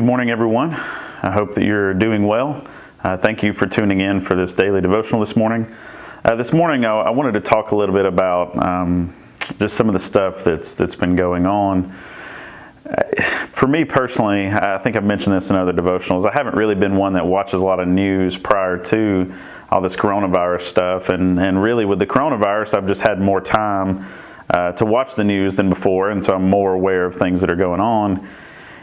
morning, everyone. I hope that you're doing well. Thank you for tuning in for this daily devotional this morning. I wanted to talk a little bit about just some of the stuff that's been going on. For me personally, I think I've mentioned this in other devotionals. I haven't really been one that watches a lot of news prior to all this coronavirus stuff, and really with the coronavirus, I've just had more time to watch the news than before, and so I'm more aware of things that are going on.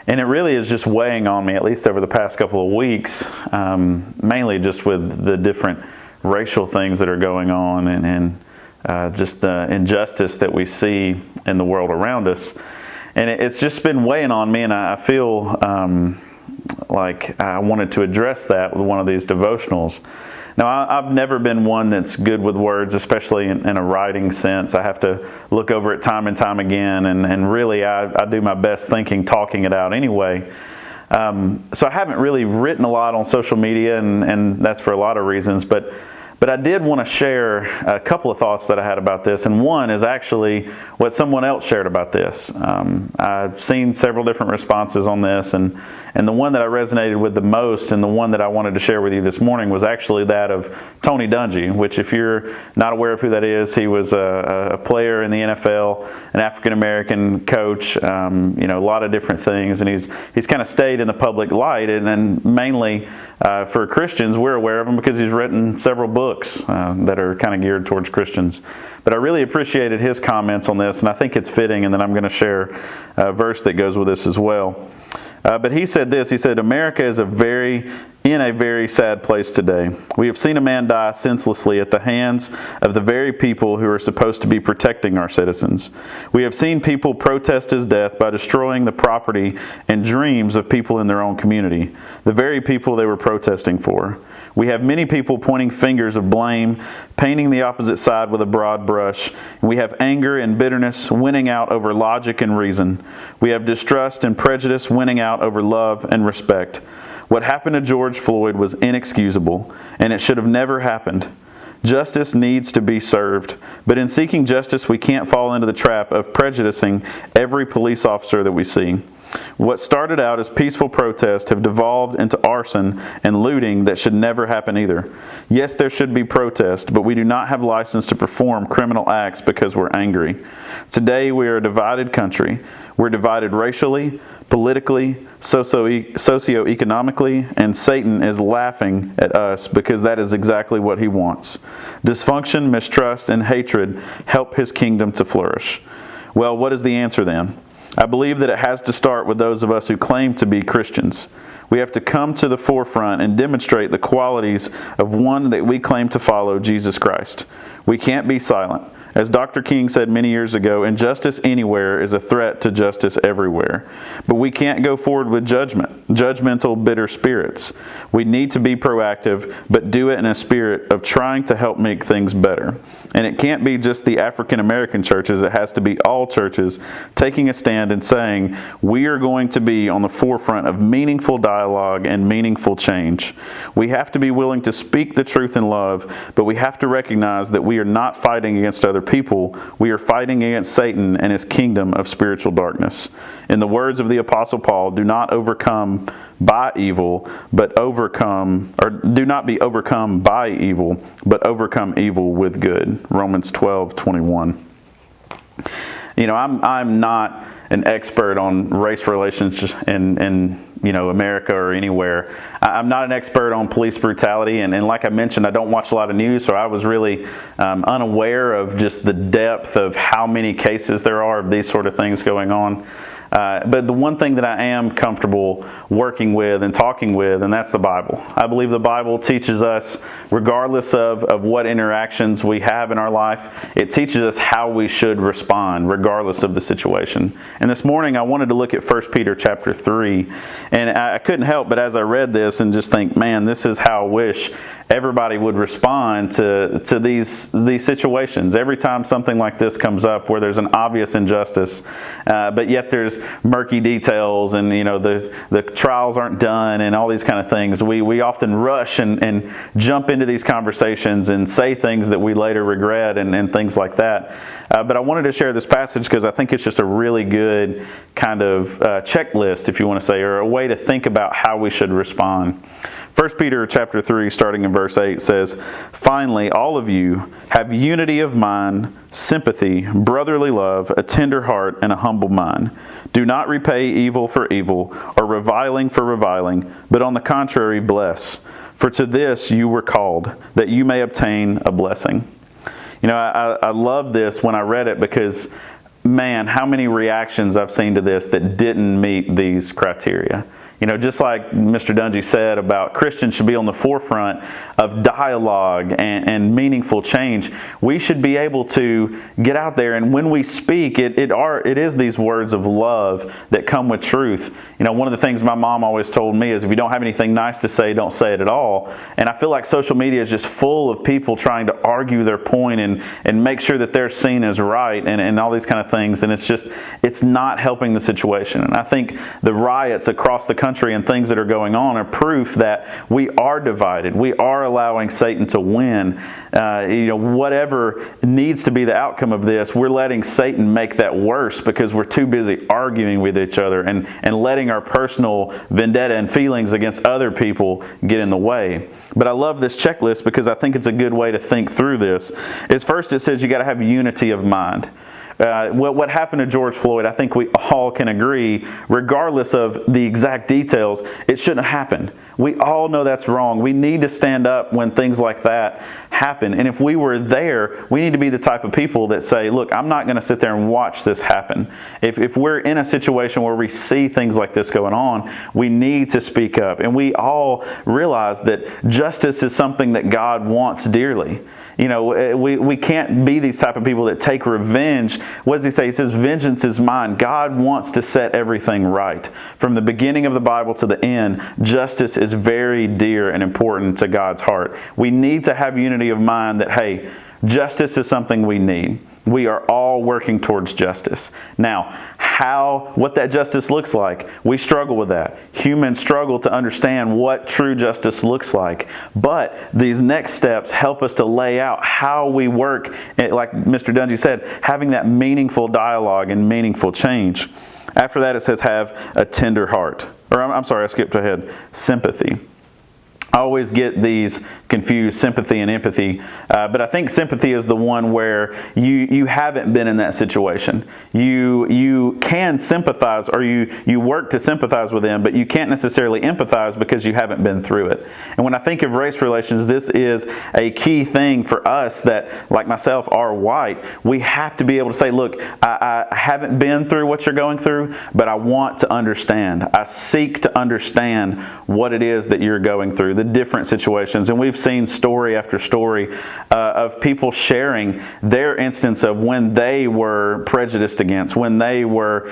And it really is just weighing on me, at least over the past couple of weeks, mainly just with the different racial things that are going on and just the injustice that we see in the world around us. And it's just been weighing on me, and I feel like I wanted to address that with one of these devotionals. Now, I've never been one that's good with words, especially in a writing sense. I have to look over it time and time again, and really I do my best talking it out anyway. So I haven't really written a lot on social media, and that's for a lot of reasons, but I did want to share a couple of thoughts that I had about this, and one is actually what someone else shared about this. I've seen several different responses on this, and the one that I resonated with the most, and the one that I wanted to share with you this morning, was actually that of Tony Dungy, which, if you're not aware of who that is, he was a player in the NFL, an African-American coach, a lot of different things, and he's kind of stayed in the public light, and then mainly for Christians, we're aware of him because he's written several books that are kind of geared towards Christians. But I really appreciated his comments on this, and I think it's fitting, and then I'm going to share a verse that goes with this as well. But he said this, he said, "America is in a very sad place today. We have seen a man die senselessly at the hands of the very people who are supposed to be protecting our citizens. We have seen people protest his death by destroying the property and dreams of people in their own community, the very people they were protesting for. We have many people pointing fingers of blame, painting the opposite side with a broad brush. And we have anger and bitterness winning out over logic and reason. We have distrust and prejudice winning out over love and respect. What happened to George Floyd was inexcusable, and it should have never happened. Justice needs to be served, but in seeking justice, we can't fall into the trap of prejudicing every police officer that we see. What started out as peaceful protests have devolved into arson and looting that should never happen either. Yes, there should be protest, but we do not have license to perform criminal acts because we're angry. Today, we are a divided country. We're divided racially, politically, socioeconomically, and Satan is laughing at us because that is exactly what he wants. Dysfunction, mistrust, and hatred help his kingdom to flourish. Well, what is the answer then? I believe that it has to start with those of us who claim to be Christians. We have to come to the forefront and demonstrate the qualities of one that we claim to follow, Jesus Christ. We can't be silent. As Dr. King said many years ago, injustice anywhere is a threat to justice everywhere. But we can't go forward with judgmental, bitter spirits. We need to be proactive, but do it in a spirit of trying to help make things better. And it can't be just the African American churches, it has to be all churches taking a stand and saying, we are going to be on the forefront of meaningful dialogue and meaningful change. We have to be willing to speak the truth in love, but we have to recognize that we are not fighting against other people. We are fighting against Satan and his kingdom of spiritual darkness. In the words of the Apostle Paul, do not be overcome by evil, but overcome evil with good. Romans 12:21. I'm not an expert on race relations in America or anywhere. I'm not an expert on police brutality, and like I mentioned, I don't watch a lot of news, so I was really unaware of just the depth of how many cases there are of these sort of things going on. But the one thing that I am comfortable working with and talking with, and that's the Bible. I believe the Bible teaches us, regardless of what interactions we have in our life, it teaches us how we should respond, regardless of the situation. And this morning I wanted to look at 1 Peter chapter 3, and I couldn't help but as I read this and just think, man, this is how I wish everybody would respond to these situations. Every time something like this comes up where there's an obvious injustice, but yet there's murky details and, the trials aren't done and all these kind of things. We often rush and jump into these conversations and say things that we later regret and things like that. But I wanted to share this passage because I think it's just a really good kind of checklist, if you want to say, or a way to think about how we should respond. 1 Peter chapter 3, starting in verse 8, says, "Finally, all of you have unity of mind, sympathy, brotherly love, a tender heart, and a humble mind. Do not repay evil for evil, or reviling for reviling, but on the contrary, bless. For to this you were called, that you may obtain a blessing." I love this when I read it because, man, how many reactions I've seen to this that didn't meet these criteria. Just like Mr. Dungy said about Christians should be on the forefront of dialogue and meaningful change, we should be able to get out there, and when we speak, it is these words of love that come with truth. One of the things my mom always told me is if you don't have anything nice to say, don't say it at all. And I feel like social media is just full of people trying to argue their point and make sure that they're seen as right and all these kind of things. And it's not helping the situation. And I think the riots across the country and things that are going on are proof that we are divided. We are allowing Satan to win. Whatever needs to be the outcome of this, we're letting Satan make that worse because we're too busy arguing with each other and letting our personal vendetta and feelings against other people get in the way. But I love this checklist because I think it's a good way to think through this. First it says you got to have unity of mind. What happened to George Floyd, I think we all can agree, regardless of the exact details, it shouldn't have happened. We all know that's wrong. We need to stand up when things like that happen. And if we were there, we need to be the type of people that say, look, I'm not going to sit there and watch this happen. If we're in a situation where we see things like this going on, we need to speak up. And we all realize that justice is something that God wants dearly. We can't be these type of people that take revenge. What does he say? He says, vengeance is mine. God wants to set everything right. From the beginning of the Bible to the end, justice is very dear and important to God's heart. We need to have unity of mind that, hey, justice is something we need. We are all working towards justice. Now, what that justice looks like, we struggle with that. Humans struggle to understand what true justice looks like. But these next steps help us to lay out how we work, like Mr. Dungy said, having that meaningful dialogue and meaningful change. After that, it says have a tender heart. Or I'm sorry, I skipped ahead. Sympathy. I always get these confused, sympathy and empathy, but I think sympathy is the one where you haven't been in that situation. You can sympathize, or you work to sympathize with them, but you can't necessarily empathize because you haven't been through it. And when I think of race relations, this is a key thing for us that, like myself, are white. We have to be able to say, look, I haven't been through what you're going through, but I want to understand. I seek to understand what it is that you're going through, the different situations. And we've seen story after story of people sharing their instance of when they were prejudiced against, when they were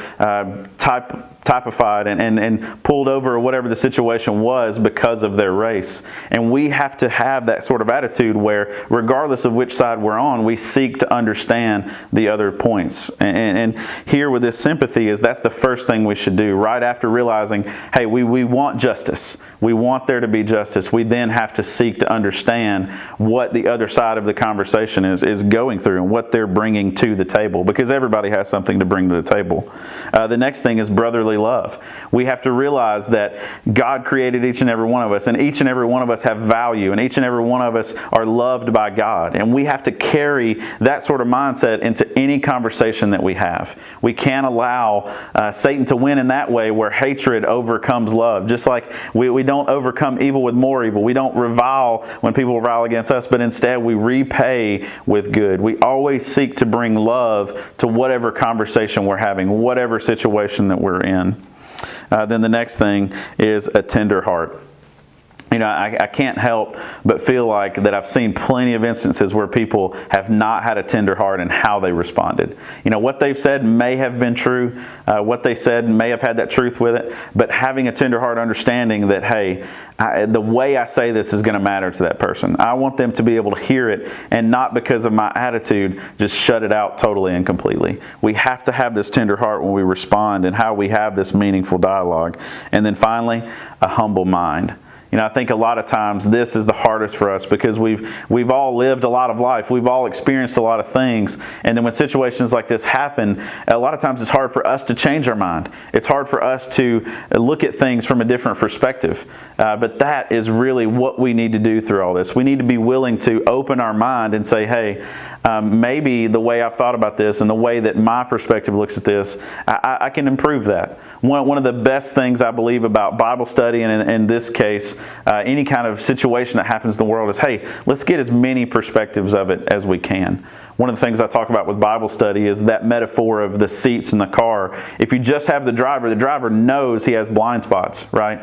typified and pulled over, or whatever the situation was, because of their race. And we have to have that sort of attitude where, regardless of which side we're on, we seek to understand the other points. And here with this sympathy that's the first thing we should do. Right after realizing, hey, we want justice. We want there to be justice. We then have to seek to understand what the other side of the conversation is going through and what they're bringing to the table, because everybody has something to bring to the table. The next thing is brotherly love. We have to realize that God created each and every one of us, and each and every one of us have value, and each and every one of us are loved by God. And we have to carry that sort of mindset into any conversation that we have. We can't allow Satan to win in that way, where hatred overcomes love. Just like we don't overcome evil with more evil. We don't revile when people revile against us, but instead we repay with good. We always seek to bring love to whatever conversation we're having, whatever situation that we're in. Then the next thing is a tender heart. I can't help but feel like that I've seen plenty of instances where people have not had a tender heart in how they responded. What they've said may have been true. What they said may have had that truth with it. But having a tender heart, understanding that, hey, the way I say this is going to matter to that person. I want them to be able to hear it and not because of my attitude just shut it out totally and completely. We have to have this tender heart when we respond and how we have this meaningful dialogue. And then finally, a humble mind. I think a lot of times this is the hardest for us because we've all lived a lot of life. We've all experienced a lot of things. And then when situations like this happen, a lot of times it's hard for us to change our mind. It's hard for us to look at things from a different perspective. But that is really what we need to do through all this. We need to be willing to open our mind and say, hey, maybe the way I've thought about this and the way that my perspective looks at this, I can improve that. One of the best things I believe about Bible study, and in this case, any kind of situation that happens in the world, is, hey, let's get as many perspectives of it as we can. One of the things I talk about with Bible study is that metaphor of the seats in the car. If you just have the driver knows he has blind spots, right?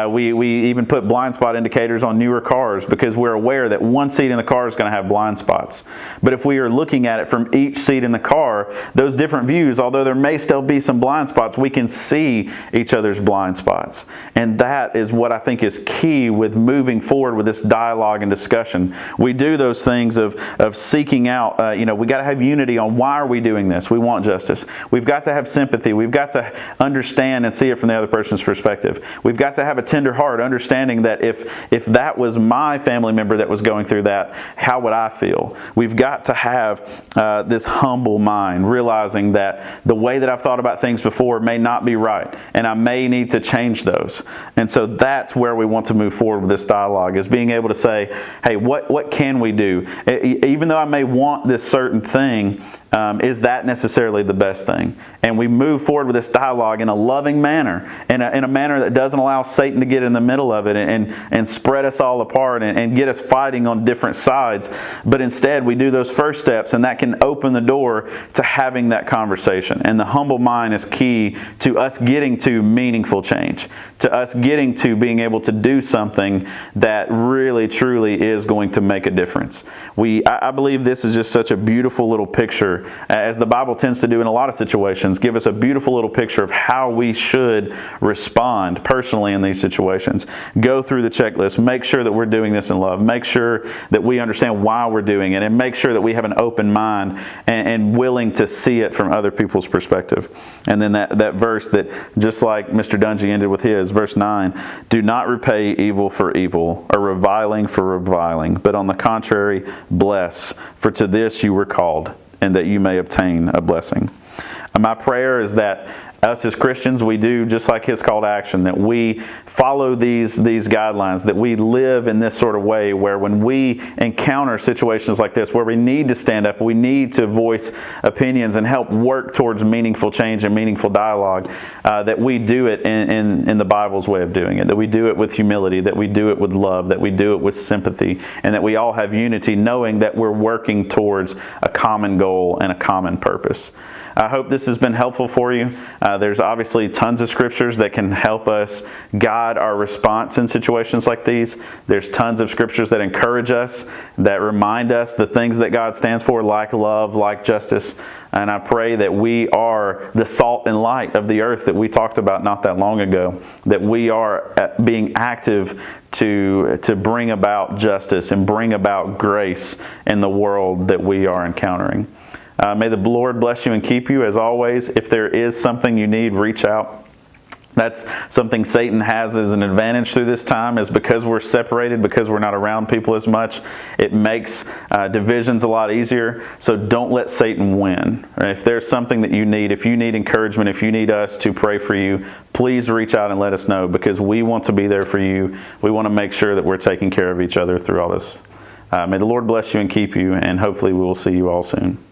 We even put blind spot indicators on newer cars because we're aware that one seat in the car is going to have blind spots. But if we are looking at it from each seat in the car, those different views, although there may still be some blind spots, we can see each other's blind spots. And that is what I think is key with moving forward with this dialogue and discussion. We do those things of seeking out, we got to have unity on why are we doing this. We want justice. We've got to have sympathy. We've got to understand and see it from the other person's perspective. We've got to have a tender heart, understanding that if that was my family member that was going through that, how would I feel? We've got to have this humble mind, realizing that the way that I've thought about things before may not be right, and I may need to change those. And so that's where we want to move forward with this dialogue, is being able to say, hey, what can we do? Even though I may want this certain thing, is that necessarily the best thing? And we move forward with this dialogue in a loving manner, in a manner that doesn't allow Satan to get in the middle of it and spread us all apart and get us fighting on different sides. But instead, we do those first steps, and that can open the door to having that conversation. And the humble mind is key to us getting to meaningful change, to us getting to being able to do something that really, truly is going to make a difference. I believe this is just such a beautiful little picture, as the Bible tends to do in a lot of situations, give us a beautiful little picture of how we should respond personally in these situations. Go through the checklist, make sure that we're doing this in love, make sure that we understand why we're doing it, and make sure that we have an open mind and willing to see it from other people's perspective. And then that verse that, just like Mr. Dungy ended with his, verse 9, do not repay evil for evil or reviling for reviling, but on the contrary, bless, for to this you were called, and that you may obtain a blessing. My prayer is that us as Christians, we do just like his call to action, that we follow these guidelines, that we live in this sort of way where when we encounter situations like this, where we need to stand up, we need to voice opinions and help work towards meaningful change and meaningful dialogue, that we do it in the Bible's way of doing it, that we do it with humility, that we do it with love, that we do it with sympathy, and that we all have unity, knowing that we're working towards a common goal and a common purpose. I hope this has been helpful for you. There's obviously tons of scriptures that can help us guide our response in situations like these. There's tons of scriptures that encourage us, that remind us the things that God stands for, like love, like justice. And I pray that we are the salt and light of the earth that we talked about not that long ago, that we are being active to bring about justice and bring about grace in the world that we are encountering. May the Lord bless you and keep you. As always, if there is something you need, reach out. That's something Satan has as an advantage through this time, is because we're separated, because we're not around people as much, it makes divisions a lot easier. So don't let Satan win. If there's something that you need, if you need encouragement, if you need us to pray for you, please reach out and let us know, because we want to be there for you. We want to make sure that we're taking care of each other through all this. May the Lord bless you and keep you, and hopefully we will see you all soon.